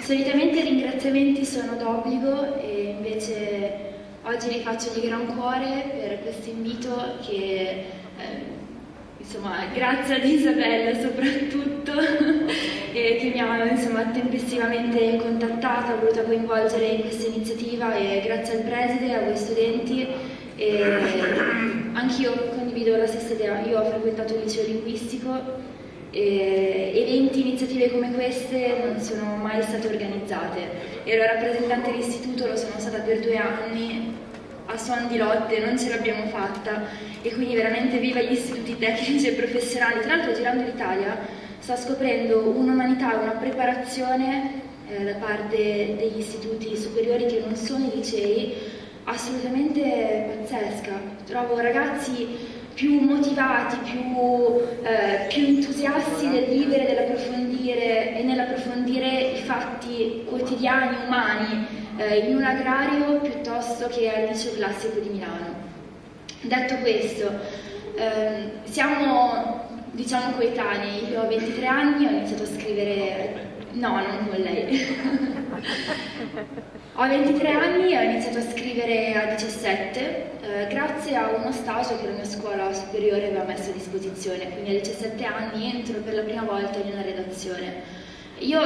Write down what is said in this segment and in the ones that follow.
Solitamente i ringraziamenti sono d'obbligo e invece oggi li faccio di gran cuore per questo invito che, insomma, grazie ad Isabella soprattutto, che mi ha tempestivamente contattata, ha voluto coinvolgere in questa iniziativa, e grazie al preside, a voi studenti. Anch'io condivido la stessa idea. Io ho frequentato il liceo linguistico. Eventi, iniziative come queste non sono mai state organizzate. Ero rappresentante dell'istituto, lo sono stata per 2 anni, a suon di lotte non ce l'abbiamo fatta, e quindi veramente viva gli istituti tecnici e professionali. Tra l'altro, girando l'Italia sto scoprendo un'umanità, una preparazione da parte degli istituti superiori che non sono i licei, assolutamente pazzesca. Trovo ragazzi più motivati, più entusiasti nel vivere, nell'approfondire e nell'approfondire i fatti quotidiani, umani, in un agrario piuttosto che al liceo classico di Milano. Detto questo, siamo, diciamo, coetanei. Io ho 23 anni, ho iniziato a scrivere... No, non con lei. Ho 23 anni e ho iniziato a scrivere a 17, grazie a uno stage che la mia scuola superiore aveva messo a disposizione. Quindi a 17 anni entro per la prima volta in una redazione. Io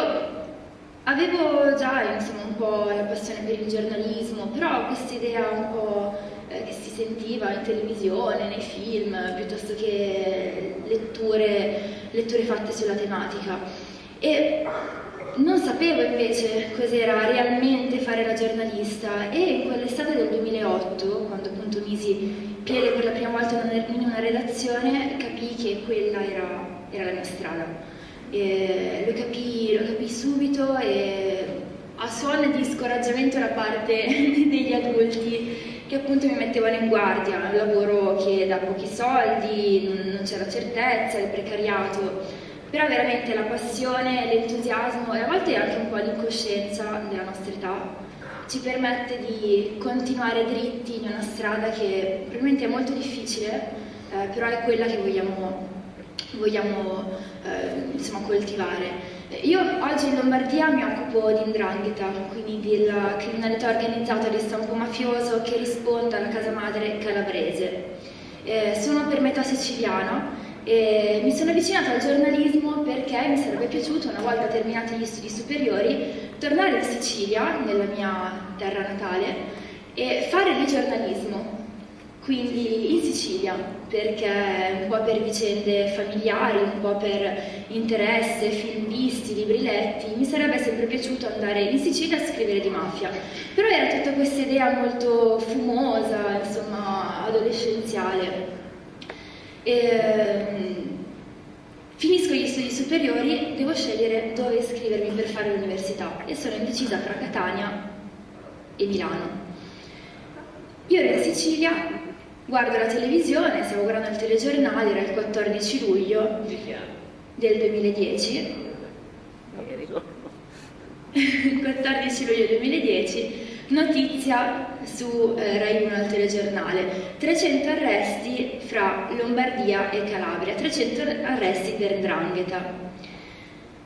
avevo già un po' la passione per il giornalismo, però questa idea un po' che si sentiva in televisione, nei film, piuttosto che letture fatte sulla tematica. E non sapevo invece cos'era realmente fare la giornalista, e in quell'estate del 2008, quando appunto misi piede per la prima volta in una redazione, capii che quella era la mia strada. E lo capii subito, e a suono di scoraggiamento da parte degli adulti che appunto mi mettevano in guardia: un lavoro che dà pochi soldi, non c'era certezza, il precariato. Però veramente la passione, l'entusiasmo e a volte anche un po' l'incoscienza della nostra età ci permette di continuare dritti in una strada che probabilmente è molto difficile, però è quella che vogliamo coltivare. Io oggi in Lombardia mi occupo di 'ndrangheta, quindi della criminalità organizzata di stampo mafioso che risponde alla casa madre calabrese. Sono per metà siciliana. E mi sono avvicinata al giornalismo perché mi sarebbe piaciuto, una volta terminati gli studi superiori, tornare in Sicilia, nella mia terra natale, e fare di giornalismo. Quindi in Sicilia, perché un po' per vicende familiari, un po' per interesse, film visti, libri letti, mi sarebbe sempre piaciuto andare in Sicilia a scrivere di mafia. Però era tutta questa idea molto fumosa, adolescenziale. Finisco gli studi superiori, devo scegliere dove iscrivermi per fare l'università, e sono indecisa tra Catania e Milano. Io ero in Sicilia, guardo la televisione, stavo guardando il telegiornale, era il 14 luglio del 2010. Il 14 luglio 2010, notizia su Rai 1 al telegiornale: 300 arresti fra Lombardia e Calabria, 300 arresti per 'ndrangheta.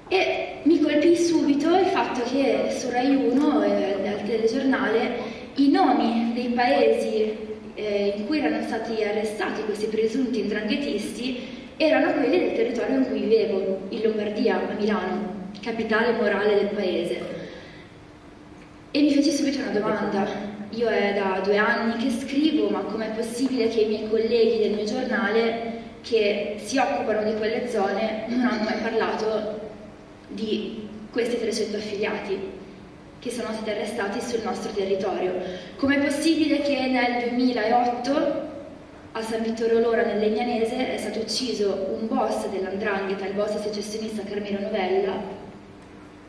E mi colpì subito il fatto che su Rai 1, al telegiornale, i nomi dei paesi in cui erano stati arrestati questi presunti 'ndranghetisti erano quelli del territorio in cui vivevo, in Lombardia, a Milano, capitale morale del paese. E mi feci subito una domanda: io è da 2 anni che scrivo, ma com'è possibile che i miei colleghi del mio giornale, che si occupano di quelle zone, non hanno mai parlato di questi 300 affiliati che sono stati arrestati sul nostro territorio? Com'è possibile che nel 2008 a San Vittore Lora, nel Legnanese, è stato ucciso un boss dell''ndrangheta, il boss secessionista Carmelo Novella,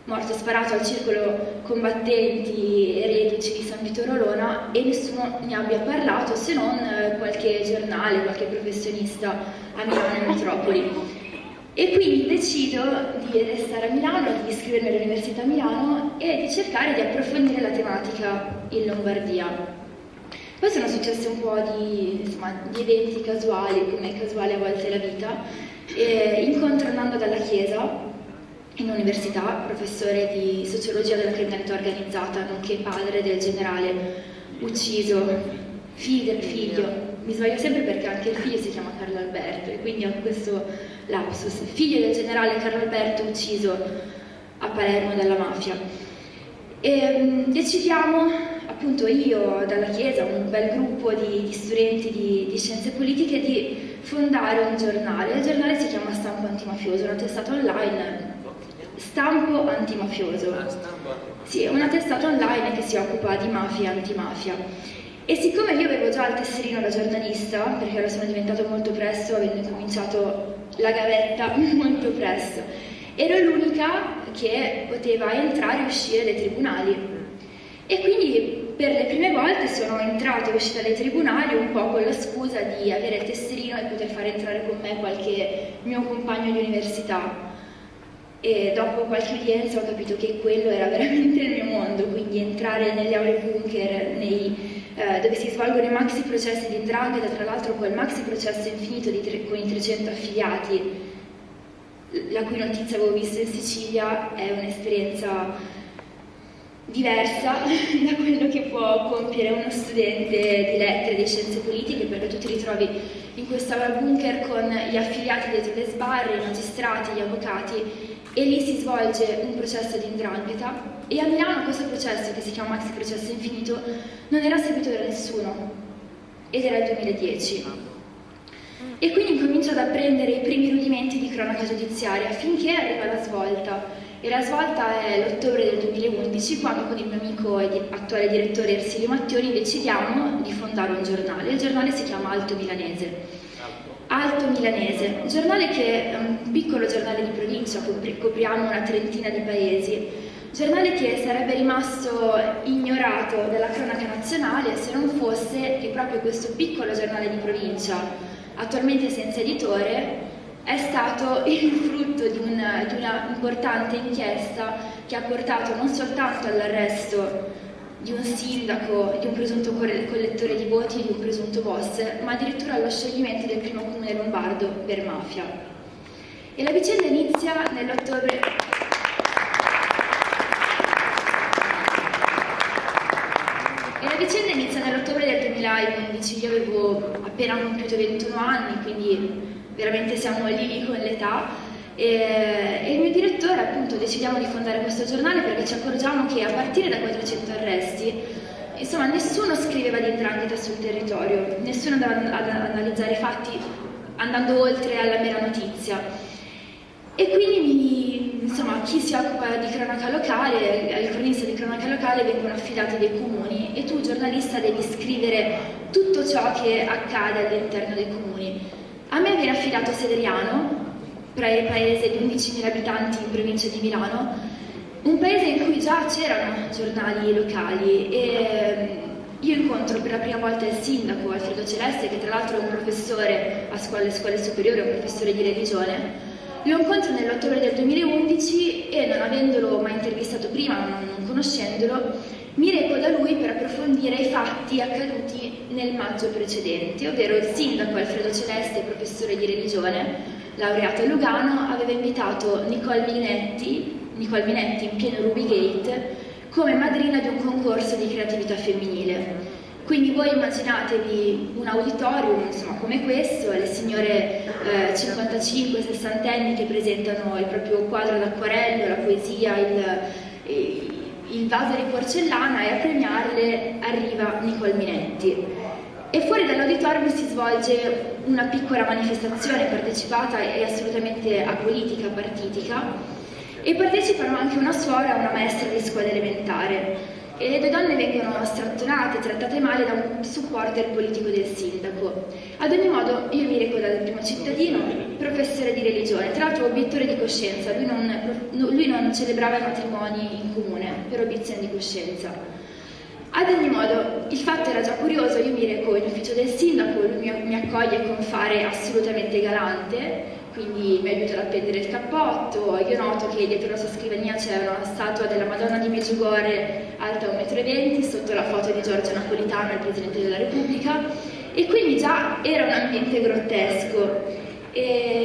morto sparato al circolo combattenti e reduci di San Vittore Lora, e nessuno ne abbia parlato, se non qualche giornale, qualche professionista a Milano e metropoli. E quindi decido di restare a Milano, di iscrivermi all'Università a Milano e di cercare di approfondire la tematica in Lombardia. Poi sono successi un po' di eventi casuali, come è casuale a volte la vita. Incontro Nando Dalla Chiesa, in università, professore di sociologia della criminalità organizzata, nonché padre del generale ucciso, figlio del figlio. Mi sbaglio sempre perché anche il figlio si chiama Carlo Alberto e quindi ho questo lapsus. Figlio del generale Carlo Alberto ucciso a Palermo dalla mafia. E decidiamo, appunto io dalla Chiesa, un bel gruppo di studenti di scienze politiche, di fondare un giornale. Il giornale si chiama Stampo Antimafioso, una testata online. Stampo Antimafioso. Sì, è una testata online che si occupa di mafia e antimafia. E siccome io avevo già il tesserino da giornalista, perché lo sono diventato molto presto, avendo cominciato la gavetta molto presto, ero l'unica che poteva entrare e uscire dai tribunali. E quindi per le prime volte sono entrata e uscita dai tribunali un po' con la scusa di avere il tesserino e poter far entrare con me qualche mio compagno di università. E dopo qualche udienza ho capito che quello era veramente il mio mondo, quindi entrare nelle aule bunker, dove si svolgono i maxi processi di 'ndrangheta, tra l'altro quel maxi processo infinito con i 300 affiliati, la cui notizia avevo visto in Sicilia, è un'esperienza diversa da quello che può compiere uno studente di lettere, di scienze politiche, perché tu ti ritrovi in quest'aula bunker con gli affiliati dietro le sbarre, i magistrati, gli avvocati, e lì si svolge un processo di 'ndrangheta. E a Milano questo processo, che si chiama maxi processo infinito, non era seguito da nessuno, ed era il 2010. E quindi incomincio ad apprendere i primi rudimenti di cronaca giudiziaria, finché arriva la svolta. E la svolta è l'ottobre del 2011, quando con il mio amico e attuale direttore Ersilio Mattioni decidiamo di fondare un giornale. Il giornale si chiama Alto Milanese. Alto Milanese, giornale che è un piccolo giornale di provincia, copriamo una trentina di paesi, giornale che sarebbe rimasto ignorato dalla cronaca nazionale se non fosse che proprio questo piccolo giornale di provincia, attualmente senza editore, è stato il frutto di una importante inchiesta che ha portato non soltanto all'arresto di un sindaco, di un presunto collettore di voti e di un presunto boss, ma addirittura allo scioglimento del primo comune lombardo per mafia. E la vicenda inizia nell'ottobre... del 2011, io avevo appena compiuto 21 anni, quindi veramente siamo lì con l'età. E il mio direttore, appunto, decidiamo di fondare questo giornale perché ci accorgiamo che a partire da 400 arresti, insomma, nessuno scriveva di 'ndrangheta sul territorio, nessuno andava ad analizzare i fatti andando oltre alla mera notizia. E quindi, insomma, chi si occupa di cronaca locale, al cronista di cronaca locale vengono affidati dei comuni e tu, giornalista, devi scrivere tutto ciò che accade all'interno dei comuni. A me viene affidato Sederiano, paese di 11.000 abitanti in provincia di Milano, un paese in cui già c'erano giornali locali e io incontro per la prima volta il sindaco Alfredo Celeste, che tra l'altro è un professore a scuole superiori, è un professore di religione. Lo incontro nell'ottobre del 2011 e, non avendolo mai intervistato prima, non conoscendolo, mi reco da lui per approfondire i fatti accaduti nel maggio precedente, ovvero il sindaco Alfredo Celeste, professore di religione, laureato a Lugano, aveva invitato Nicole Minetti in pieno Ruby Gate come madrina di un concorso di creatività femminile. Quindi voi immaginatevi un auditorium, insomma, come questo, le signore 55-60 anni che presentano il proprio quadro d'acquarello, la poesia, il vaso di porcellana, e a premiarle arriva Nicole Minetti. E fuori dall'auditorium si svolge una piccola manifestazione partecipata e assolutamente apolitica, partitica, e partecipano anche una suora e una maestra di scuola elementare. E le due donne vengono strattonate, trattate male da un supporter politico del sindaco. Ad ogni modo, io mi reco dal primo cittadino, professore di religione, tra l'altro obiettore di coscienza, lui non celebrava i matrimoni in comune per obiezione di coscienza. Ad ogni modo, il fatto era già curioso, io mi reco in ufficio del sindaco, lui mi accoglie con fare assolutamente galante, quindi mi aiuta ad appendere il cappotto. Io noto che dietro la sua scrivania c'è una statua della Madonna di Medjugorje alta 1,20 m, sotto la foto di Giorgio Napolitano, il Presidente della Repubblica, e quindi già era un ambiente grottesco.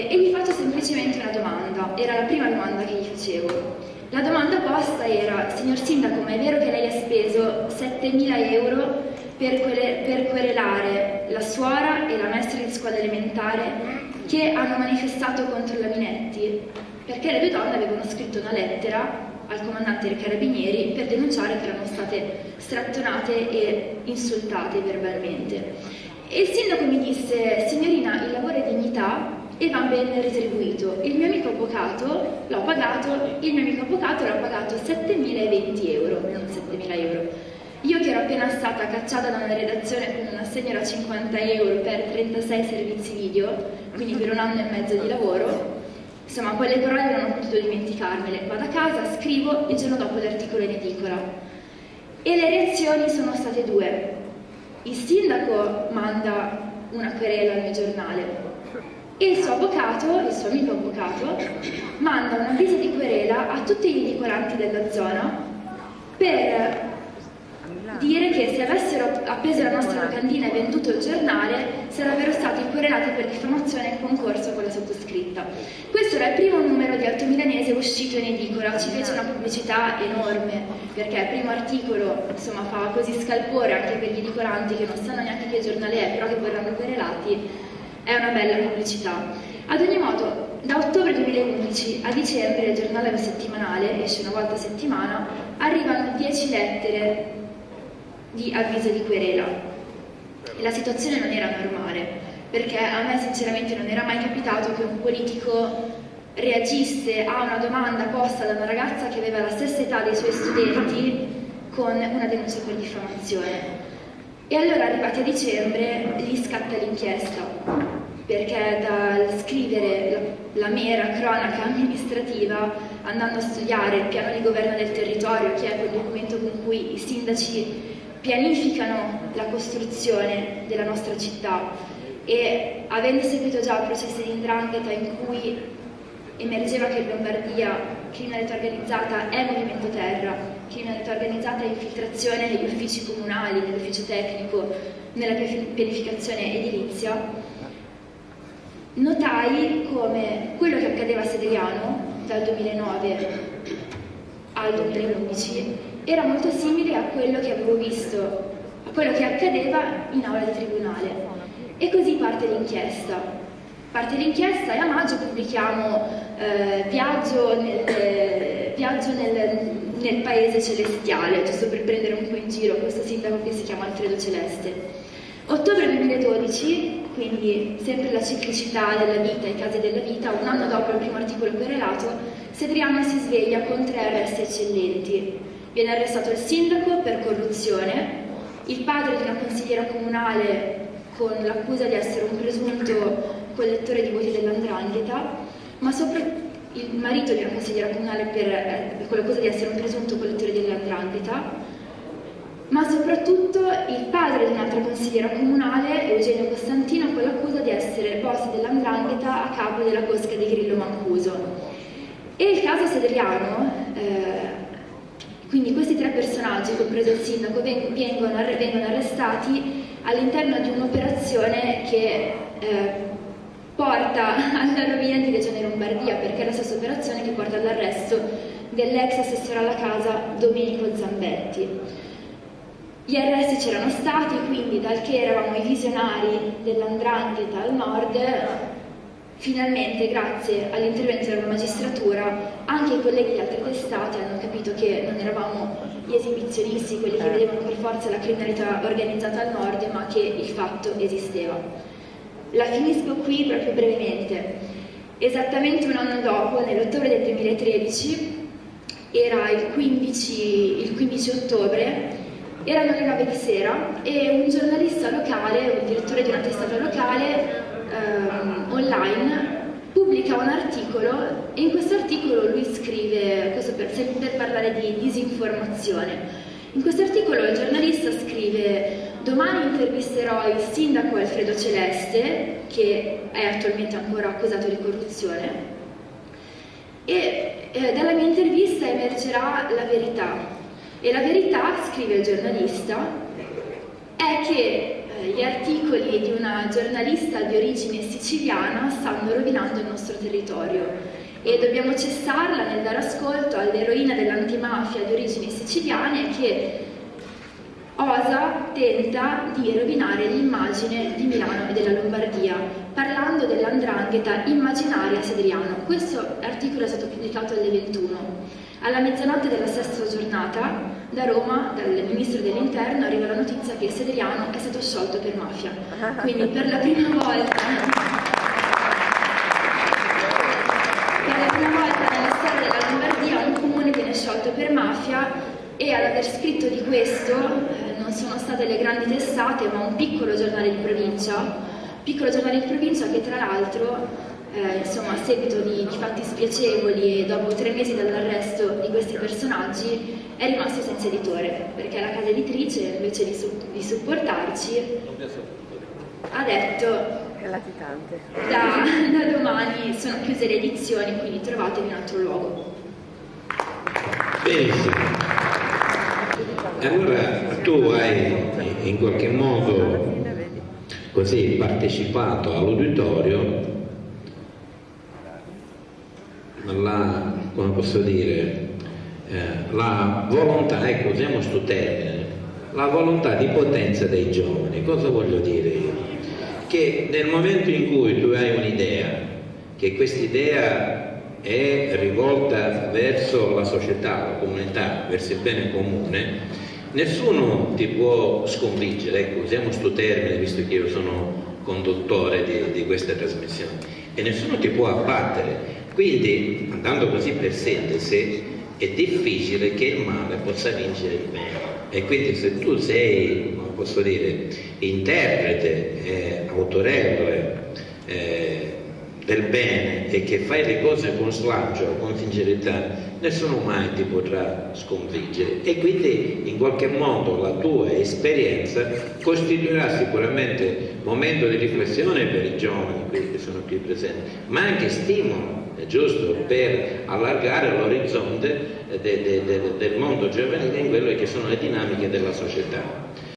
e gli faccio semplicemente una domanda. Era la prima domanda che gli facevo. La domanda posta era: signor Sindaco, ma è vero che lei ha speso 7.000 euro per querelare la suora e la maestra di scuola elementare che hanno manifestato contro la Minetti? Perché le due donne avevano scritto una lettera al comandante dei carabinieri per denunciare che erano state strattonate e insultate verbalmente. E il sindaco mi disse: signorina, il lavoro è dignità e va ben retribuito. Il mio amico avvocato l'ho pagato, il mio amico avvocato l'ha pagato 7.020 euro, non 7.000 euro. Io che ero appena stata cacciata da una redazione con un assegno da 50 euro per 36 servizi video, quindi per 1 anno e mezzo di lavoro, insomma, quelle parole non ho potuto dimenticarmele. Vado a casa, scrivo, il giorno dopo l'articolo in edicola. E le reazioni sono state due. Il sindaco manda una querela al mio giornale e il suo avvocato, il suo amico avvocato, manda un avviso di querela a tutti gli edicolanti della zona per dire che se avessero appeso la nostra locandina e venduto il giornale sarebbero stati querelati per diffamazione in concorso con la sottoscritta. Questo era il primo numero di Alto Milanese uscito in edicola, ci fece una pubblicità enorme, perché il primo articolo, insomma, fa così scalpore anche per gli edicolanti che non sanno neanche che giornale è, però che verranno querelati. È una bella pubblicità. Ad ogni modo, da ottobre 2011 a dicembre il giornale settimanale, esce una volta a settimana, arrivano 10 lettere di avviso di querela. E la situazione non era normale, perché a me sinceramente non era mai capitato che un politico reagisse a una domanda posta da una ragazza che aveva la stessa età dei suoi studenti con una denuncia per diffamazione. E allora, arrivati a dicembre, gli scatta l'inchiesta, perché dal scrivere la mera cronaca amministrativa, andando a studiare il piano di governo del territorio, che è quel documento con cui i sindaci pianificano la costruzione della nostra città, e avendo seguito già processi di 'ndrangheta in cui emergeva che in Lombardia criminalità organizzata è movimento terra, criminalità organizzata è infiltrazione negli uffici comunali, nell'ufficio tecnico, nella pianificazione edilizia, notai come quello che accadeva a Sedeliano dal 2009 al 2011 era molto simile a quello che avevo visto, a quello che accadeva in aula di tribunale. E così parte l'inchiesta. Parte l'inchiesta e a maggio pubblichiamo Viaggio nel paese celestiale, giusto per prendere un po' in giro questo sindaco che si chiama Alfredo Celeste. Ottobre 2012, quindi sempre la ciclicità della vita, i casi della vita, un anno dopo il primo articolo querelato, Sedriano si sveglia con 3 arresti eccellenti. Viene arrestato il sindaco per corruzione, il padre di una consigliera comunale con l'accusa di essere un presunto collettore di voti dell''ndrangheta, ma il marito di una consigliera comunale con l'accusa di essere un presunto collettore dell''ndrangheta, ma soprattutto il padre di un'altra consigliera comunale, Eugenio Costantino, con l'accusa di essere boss dell''ndrangheta a capo della cosca di Grillo Mancuso. E il caso Sedeliano, quindi questi 3 personaggi, compreso il sindaco, vengono arrestati all'interno di un'operazione che porta alla rovina di Regione Lombardia, perché è la stessa operazione che porta all'arresto dell'ex assessore alla casa Domenico Zambetti. Gli arresti c'erano stati, quindi dal che eravamo i visionari dell''ndrangheta al nord, finalmente, grazie all'intervento della magistratura, anche i colleghi di altre testate hanno capito che non eravamo gli esibizionisti, quelli che vedevano per forza la criminalità organizzata al nord, ma che il fatto esisteva. La finisco qui proprio brevemente. Esattamente un anno dopo, nell'ottobre del 2013, era il 15 ottobre, erano le 9 di sera e un giornalista locale, un direttore di una testata locale online, pubblica un articolo e in questo articolo lui scrive, questo per parlare di disinformazione. In questo articolo il giornalista scrive: domani intervisterò il sindaco Alfredo Celeste, che è attualmente ancora accusato di corruzione, e dalla mia intervista emergerà la verità. E la verità, scrive il giornalista, è che gli articoli di una giornalista di origine siciliana stanno rovinando il nostro territorio e dobbiamo cessarla nel dare ascolto all'eroina dell'antimafia di origini siciliane che tenta di rovinare l'immagine di Milano e della Lombardia, parlando dell''ndrangheta immaginaria a Sedriano. Questo articolo è stato pubblicato alle 21. Alla mezzanotte della sesta giornata, da Roma, dal Ministro dell'Interno, arriva la notizia che Sedriano è stato sciolto per mafia. Quindi per la prima volta nella storia della Lombardia un comune viene sciolto per mafia, e ad aver scritto di questo non sono state le grandi testate, ma un piccolo giornale di provincia che tra l'altro insomma, a seguito di fatti spiacevoli e dopo 3 mesi dall'arresto di questi personaggi è rimasto senza editore, perché la casa editrice, invece di supportarci, ha detto da domani sono chiuse le edizioni, quindi trovatevi un altro luogo. Benissimo. Allora tu hai in qualche modo così partecipato all'uditorio, come posso dire, la volontà, ecco, usiamo questo termine, la volontà di potenza dei giovani. Cosa voglio dire io? Che nel momento in cui tu hai un'idea, che quest'idea è rivolta verso la società, la comunità, verso il bene comune, nessuno ti può sconfiggere, ecco, usiamo questo termine visto che io sono conduttore di questa trasmissione, e nessuno ti può abbattere. Quindi, andando così per sintesi, è difficile che il male possa vincere il bene. E quindi se tu sei, come posso dire, interprete, autorevole del bene e che fai le cose con slancio, con sincerità, nessuno mai ti potrà sconfiggere, e quindi in qualche modo la tua esperienza costituirà sicuramente momento di riflessione per i giovani che sono qui presenti, ma anche stimolo, è giusto, per allargare l'orizzonte del mondo giovanile in quelle che sono le dinamiche della società.